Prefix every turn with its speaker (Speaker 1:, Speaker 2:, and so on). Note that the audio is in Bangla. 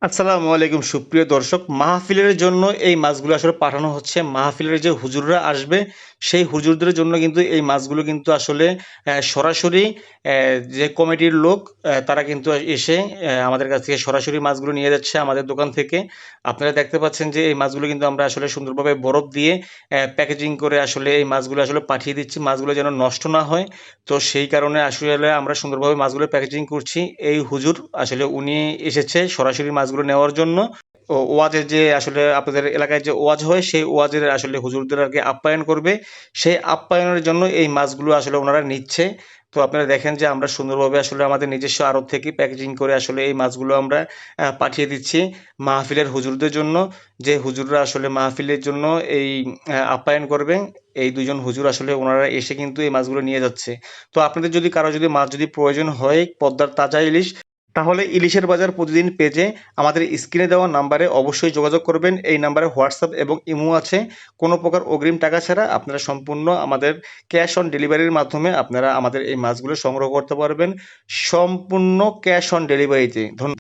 Speaker 1: আসসালামু আলাইকুম সুপ্রিয় দর্শক। মাহফিলের জন্য এই মাছগুলো আসলে পাঠানো হচ্ছে। মাহফিলের যে হুজুররা আসবে, সেই হুজুরদের জন্য কিন্তু এই মাছগুলো কিন্তু আসলে সরাসরি যে কমিটির লোক তারা কিন্তু এসে আমাদের কাছ থেকে সরাসরি মাছগুলো নিয়ে যাচ্ছে আমাদের দোকান থেকে। আপনারা দেখতে পাচ্ছেন যে এই মাছগুলো কিন্তু আমরা আসলে সুন্দরভাবে বরফ দিয়ে প্যাকেজিং করে আসলে এই মাছগুলো আসলে পাঠিয়ে দিচ্ছি। মাছগুলো যেন নষ্ট না হয়। তো সেই কারণে আসলে আমরা সুন্দরভাবে মাছগুলো প্যাকেজিং করছি। এই হুজুর আসলে উনি এসেছে সরাসরি মাছগুলো নেওয়ার জন্য। ওয়াজের যে আসলে আপনাদের এলাকায় যে ওয়াজ হয়, সেই ওয়াজের আসলে হুজুরদের আরকি আপ্যায়ন করবে। সেই আপ্যায়নের জন্য এই মাছগুলো আসলে ওনারা নিচ্ছে। তো আপনারা দেখেন যে আমরা সুন্দরভাবে আসলে আমাদের নিজস্ব আড়ত থেকে প্যাকেজিং করে আসলে এই মাছগুলো আমরা পাঠিয়ে দিচ্ছি মাহফিলের হুজুরদের জন্য। যে হুজুররা আসলে মাহফিলের জন্য এই আপ্যায়ন করবে, এই ২ জন হুজুর আসলে ওনারা এসে কিন্তু এই মাছগুলো নিয়ে যাচ্ছে। তো আপনাদের যদি কারো যদি মাছ যদি প্রয়োজন হয় পদ্মার তাজা ইলিশ, তাহলে ইলিশের বাজার প্রতিদিন পেজে আমাদের স্ক্রিনে দেওয়া নাম্বারে অবশ্যই যোগাযোগ করবেন। এই নাম্বারে হোয়াটসঅ্যাপ এবং ইমো আছে। কোনো প্রকার অগ্রিম টাকা ছাড়া আপনারা সম্পূর্ণ আমাদের ক্যাশ অন ডেলিভারির মাধ্যমে আপনারা আমাদের এই মাছগুলো সংগ্রহ করতে পারবেন। সম্পূর্ণ ক্যাশ অন ডেলিভারিতে।